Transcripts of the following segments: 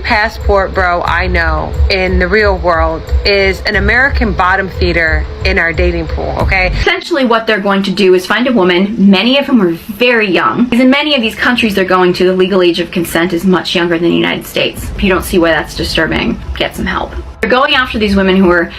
passport bro I know in the real world is an American bottom feeder in our dating pool, okay? Essentially what they're going to do is find a woman, many of them are very young. Because in many of these countries they're going to, the legal age of consent is much younger than the United States. If you don't see why that's disturbing, get some help. They're going after these women who are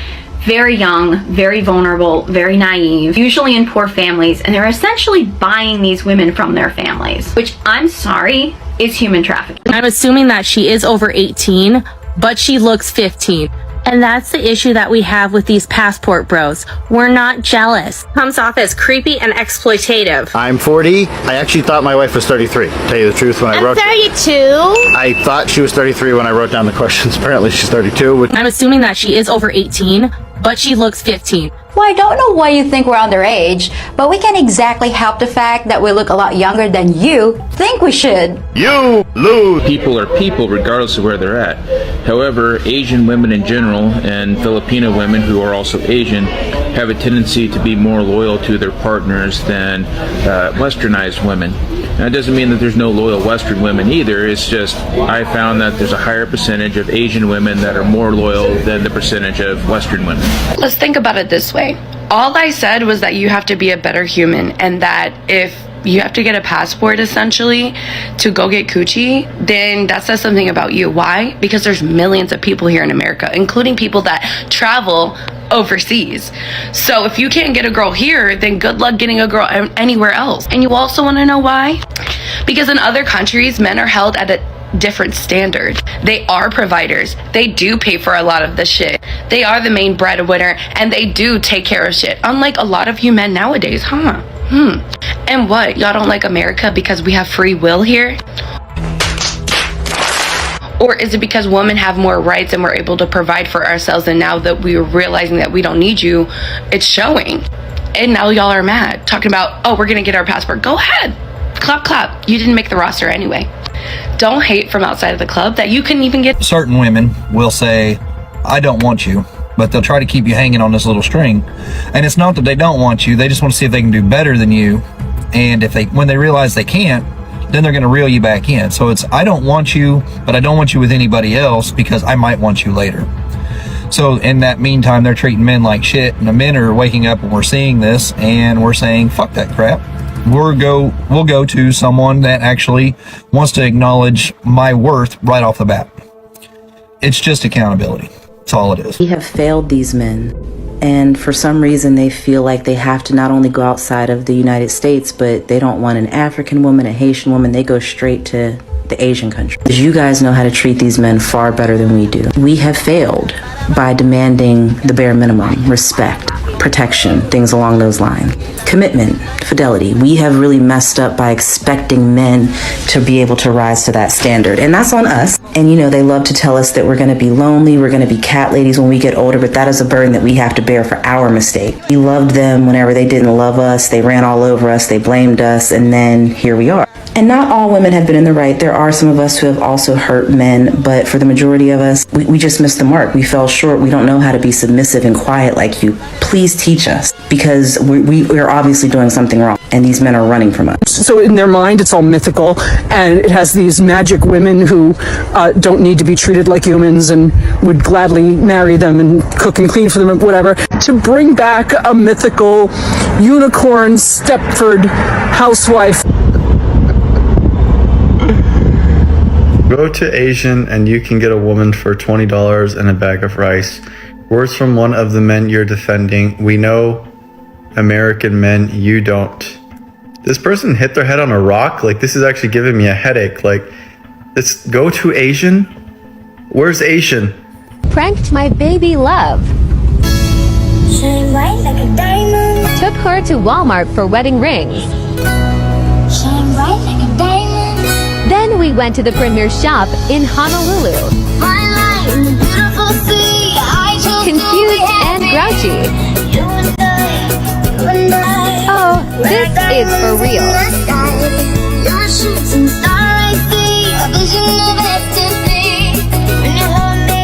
very young, very vulnerable, very naive, usually in poor families, and they're essentially buying these women from their families, which I'm sorry, is human trafficking. I'm assuming that she is over 18, but she looks 15. And that's the issue that we have with these passport bros. We're not jealous. Comes off as creepy and exploitative. I'm 40. I actually thought my wife was 33. Tell you the truth, when I wrote... I'm 32. I thought she was 33 when I wrote down the questions. Apparently she's 32. I'm assuming that she is over 18, but she looks 15. Well, I don't know why you think we're underage, but we can't exactly help the fact that we look a lot younger than you think we should. You lose! People are people regardless of where they're at. However, Asian women in general and Filipino women who are also Asian have a tendency to be more loyal to their partners than westernized women. That doesn't mean that there's no loyal Western women either. It's just I found that there's a higher percentage of Asian women that are more loyal than the percentage of Western women. Let's think about it this way. All I said was that you have to be a better human, and that if you have to get a passport essentially to go get coochie, then that says something about you. Why? Because there's millions of people here in America, including people that travel overseas. So if you can't get a girl here, then good luck getting a girl anywhere else. And you also want to know why? Because in other countries, men are held at a different standard. They are providers. They do pay for a lot of the shit. They are the main breadwinner, and they do take care of shit. Unlike a lot of you men nowadays, huh? And what? Y'all don't like America because we have free will here? Or is it because women have more rights and we're able to provide for ourselves, and now that we're realizing that we don't need you, it's showing? And now y'all are mad, talking about, oh, we're gonna get our passport. Go ahead. Clap, clap. You didn't make the roster anyway. Don't hate from outside of the club that you couldn't even get. Certain women will say, I don't want you, but they'll try to keep you hanging on this little string. And it's not that they don't want you, they just want to see if they can do better than you. And when they realize they can't, then they're going to reel you back in. So it's, I don't want you, but I don't want you with anybody else because I might want you later. So in that meantime, they're treating men like shit, and the men are waking up and we're seeing this and we're saying, fuck that crap. We'll go to someone that actually wants to acknowledge my worth right off the bat. It's just accountability. That's all it is. We have failed these men, and for some reason they feel like they have to not only go outside of the United States, but they don't want an African woman, a Haitian woman. They go straight to the Asian country. You guys know how to treat these men far better than we do. We have failed by demanding the bare minimum: respect, protection, things along those lines. Commitment, fidelity. We have really messed up by expecting men to be able to rise to that standard. And that's on us. And you know, they love to tell us that we're going to be lonely, we're going to be cat ladies when we get older, but that is a burden that we have to bear for our mistake. We loved them whenever they didn't love us. They ran all over us, they blamed us, and then here we are. And not all women have been in the right. There are some of us who have also hurt men, but for the majority of us, we just missed the mark. We fell short. We don't know how to be submissive and quiet like you. Please teach us, because we're obviously doing something wrong, and these men are running from us. So in their mind, it's all mythical, and it has these magic women who don't need to be treated like humans and would gladly marry them and cook and clean for them and whatever, to bring back a mythical unicorn Stepford housewife. Go to Asian and you can get a woman for $20 and a bag of rice. Words from one of the men you're defending. We know American men, you don't. This person hit their head on a rock? Like, this is actually giving me a headache. Like, let's go to Asian? Where's Asian? Pranked my baby love. Shine bright like a diamond. Took her to Walmart for wedding rings. Shine bright like a diamond. Then we went to the premier shop in Honolulu. My life in the beautiful sea. Confused and grouchy. Oh, this is for real. Your shooting star I see. A vision of ecstasy. When you hold me,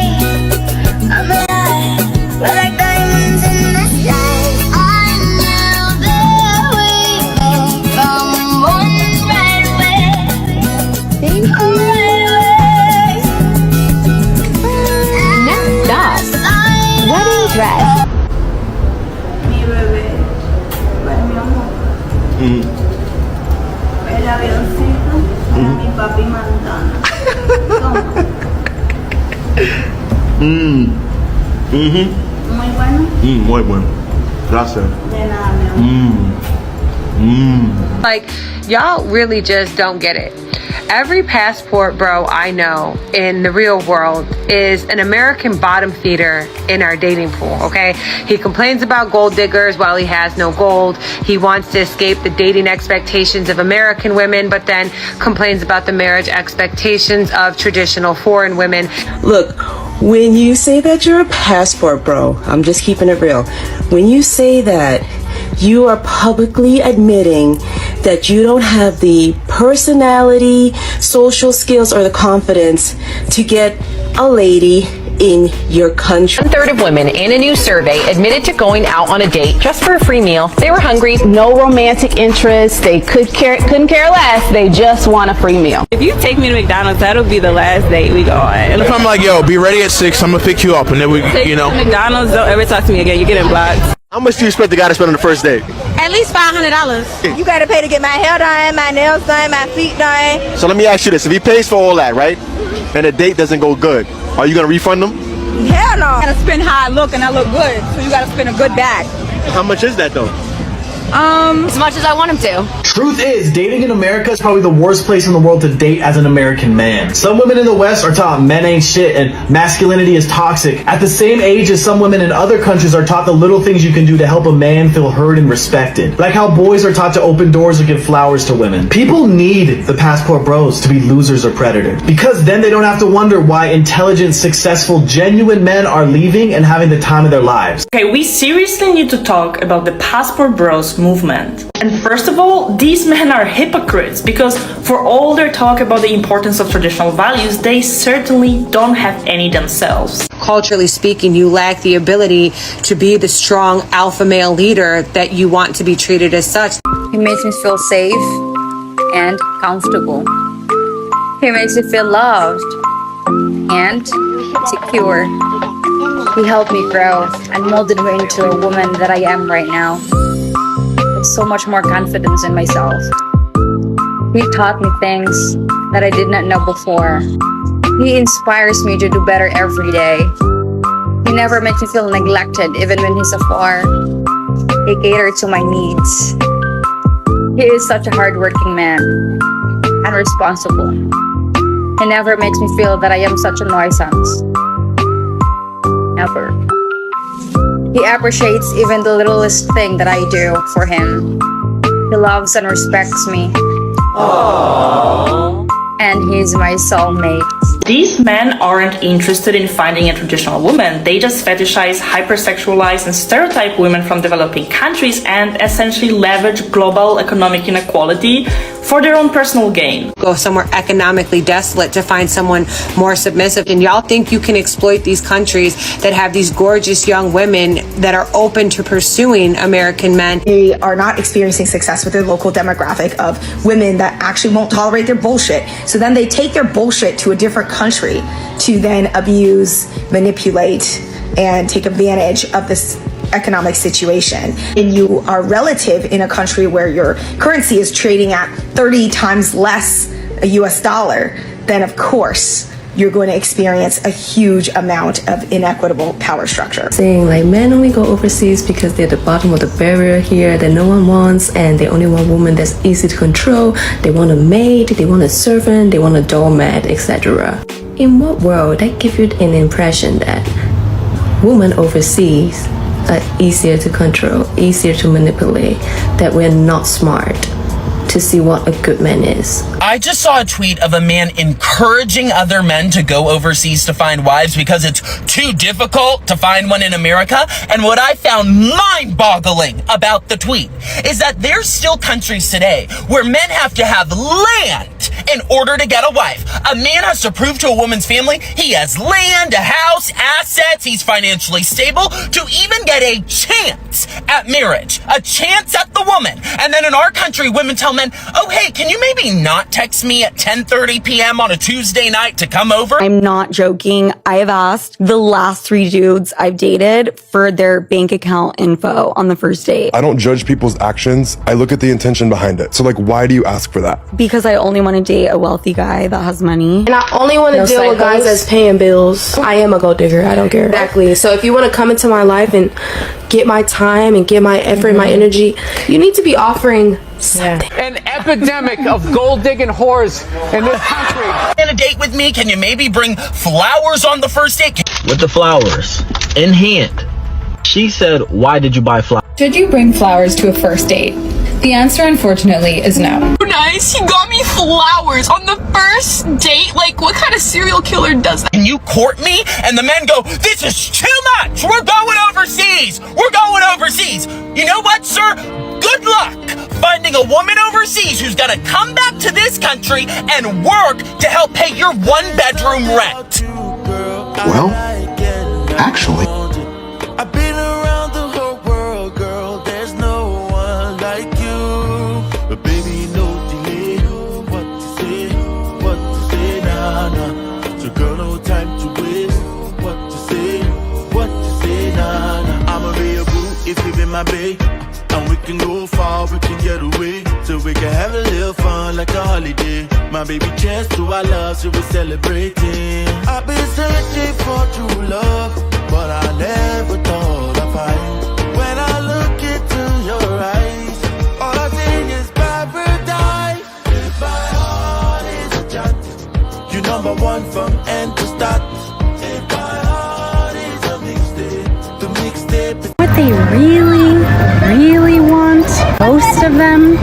I'm alive. We're like diamonds in the sky. I knew that we met from one right away. Thank you. Right away. Muy bueno. Muy bueno. Gracias. De nada, mi amor. Like, y'all really just don't get it. Every passport bro I know in the real world is an American bottom feeder in our dating pool, okay? He complains about gold diggers while he has no gold. He wants to escape the dating expectations of American women, but then complains about the marriage expectations of traditional foreign women. Look, when you say that you're a passport bro, I'm just keeping it real. When you say that, you are publicly admitting that you don't have the personality, social skills, or the confidence to get a lady in your country. 1/3 of women in a new survey admitted to going out on a date just for a free meal. They were hungry. No romantic interest. They couldn't care less. They just want a free meal. If you take me to McDonald's, that'll be the last date we go on. If I'm like, yo, be ready at 6, I'm gonna pick you up, and then we, you know. McDonald's, don't ever talk to me again. You're getting blocked. How much do you expect the guy to spend on the first date? At least $500. You gotta pay to get my hair done, my nails done, my feet done. So let me ask you this: if he pays for all that, right, and the date doesn't go good, are you gonna refund him? Hell no. You gotta spend how I look, and I look good, so you gotta spend a good bag. How much is that though? As much as I want him to. Truth is, dating in America is probably the worst place in the world to date as an American man. Some women in the West are taught men ain't shit and masculinity is toxic. At the same age as some women in other countries are taught the little things you can do to help a man feel heard and respected. Like how boys are taught to open doors or give flowers to women. People need the passport bros to be losers or predators, because then they don't have to wonder why intelligent, successful, genuine men are leaving and having the time of their lives. Okay, we seriously need to talk about the passport bros movement. And first of all, these men are hypocrites, because for all their talk about the importance of traditional values, they certainly don't have any themselves. Culturally speaking, you lack the ability to be the strong alpha male leader that you want to be treated as such. He makes me feel safe and comfortable. He makes me feel loved and secure. He helped me grow and molded me into a woman that I am right now. With so much more confidence in myself. He taught me things that I did not know before. He inspires me to do better every day. He never makes me feel neglected even when he's afar. He caters to my needs. He is such a hardworking man and responsible. He never makes me feel that I am such a nuisance. Never. He appreciates even the littlest thing that I do for him. He loves and respects me. Aww. And he's my soulmate. These men aren't interested in finding a traditional woman. They just fetishize, hypersexualize, and stereotype women from developing countries and essentially leverage global economic inequality for their own personal gain. Go somewhere economically desolate to find someone more submissive. And y'all think you can exploit these countries that have these gorgeous young women that are open to pursuing American men. They are not experiencing success with their local demographic of women that actually won't tolerate their bullshit. So then they take their bullshit to a different country to then abuse, manipulate, and take advantage of this economic situation. And you are relative in a country where your currency is trading at 30 times less a US dollar, then of course you're going to experience a huge amount of inequitable power structure. Saying like men only go overseas because they're the bottom of the barrier here that no one wants, and they only want women that's easy to control. They want a maid, they want a servant, they want a doormat, etc. In what world that gives you an impression that women overseas are easier to control, easier to manipulate, that we're not smart to see what a good man is? I just saw a tweet of a man encouraging other men to go overseas to find wives because it's too difficult to find one in America. And what I found mind-boggling about the tweet is that there's still countries today where men have to have land in order to get a wife. A man has to prove to a woman's family he has land, a house, assets, he's financially stable to even get a chance at marriage, a chance at the woman. And then in our country, women tell men, oh, hey, can you maybe not text me at 10:30 p.m. on a Tuesday night to come over? I'm not joking. I have asked the last 3 dudes I've dated for their bank account info on the first date. I don't judge people's actions. I look at the intention behind it. So like, why do you ask for that? Because I only want to date date a wealthy guy that has money. And I only want to deal with guys that's paying bills. I am a gold digger. I don't care. Exactly. So if you want to come into my life and get my time and get my effort, my energy, you need to be offering something. An epidemic of gold digging whores in this country. On a date with me, can you maybe bring flowers on the first date? With the flowers in hand. She said, why did you buy flowers? Should you bring flowers to a first date? The answer, unfortunately, is no. Nice, he got me flowers on the first date? Like, what kind of serial killer does that? Can you court me? And the men go, this is too much! We're going overseas! We're going overseas! You know what, sir? Good luck finding a woman overseas who's gonna come back to this country and work to help pay your one-bedroom rent. Well, actually... I've been around the whole world, girl, there's no one like you. But baby, no delay, what to say, nah, nah. So girl, no time to waste, what to say, nah, nah. I'ma be a boo if you be my babe. And we can go far, we can get away. So we can have a little fun like a holiday. My baby, chance to our love, so we're celebrating. I've been searching for true love, but I never thought I'd find. When I look into your eyes, all I think is paradise. If my heart is a chat, you number one from end to start. If my heart is a mixtape, the mixtape. What they really want, most of them,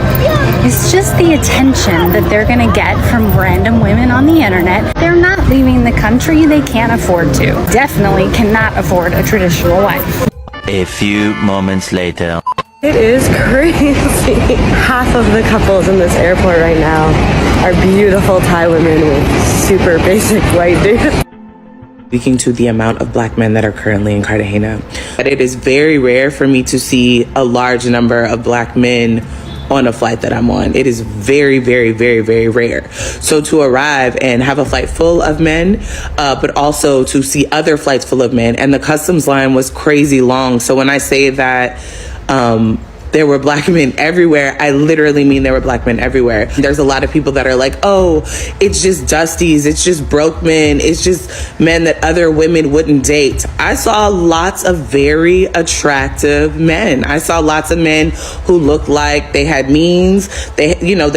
is just the attention that they're gonna get from random women on the internet. They're not leaving the country, they can't afford to. Definitely cannot afford a traditional wife. A few moments later. It is crazy. Half of the couples in this airport right now are beautiful Thai women with super basic white dudes. Speaking to the amount of black men that are currently in Cartagena, but it is very rare for me to see a large number of black men on a flight that I'm on. It is very, very, very, very rare. So to arrive and have a flight full of men, but also to see other flights full of men, and the customs line was crazy long. So when I say that there were black men everywhere, I literally mean there were black men everywhere. There's a lot of people that are like, oh, it's just dusties, it's just broke men, it's just men that other women wouldn't date. I saw lots of very attractive men. I saw lots of men who looked like they had means. They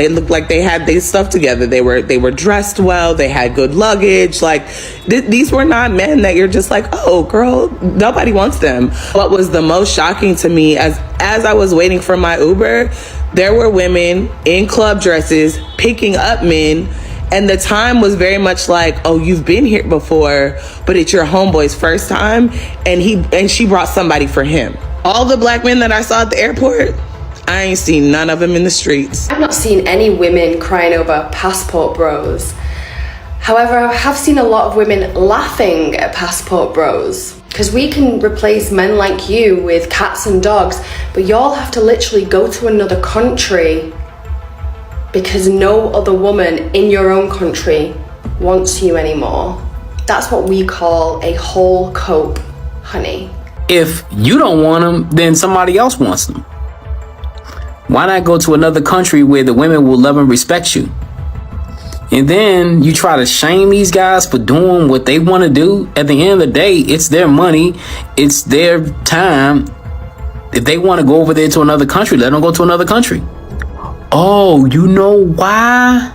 looked like they had their stuff together. They were dressed well, they had good luggage. Like these were not men that you're just like, oh girl, nobody wants them. What was the most shocking to me as I was waiting for my Uber, there were women in club dresses picking up men, and the time was very much like, oh, you've been here before, but it's your homeboy's first time, and she brought somebody for him. All the black men that I saw at the airport, I ain't seen none of them in the streets. I've not seen any women crying over passport bros. However, I have seen a lot of women laughing at passport bros. Because we can replace men like you with cats and dogs, but y'all have to literally go to another country because no other woman in your own country wants you anymore. That's what we call a whole cope, honey. If you don't want them, then somebody else wants them. Why not go to another country where the women will love and respect you? And then you try to shame these guys for doing what they want to do. At the end of the day, it's their money. It's their time. If they want to go over there to another country, let them go to another country. Oh, you know why?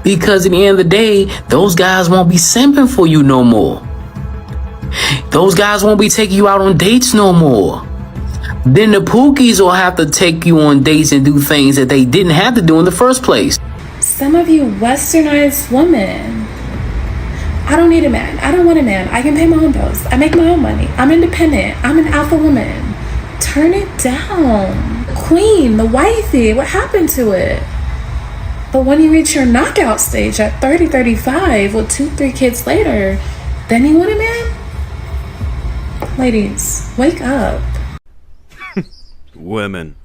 Because at the end of the day, those guys won't be simping for you no more. Those guys won't be taking you out on dates no more. Then the pookies will have to take you on dates and do things that they didn't have to do in the first place. Some of you westernized women, I don't need a man. I don't want a man. I can pay my own bills. I make my own money. I'm independent. I'm an alpha woman. Turn it down. Queen, the wifey, what happened to it? But when you reach your knockout stage at 30, 35 with 2-3 kids later, then you want a man? Ladies, wake up. Women.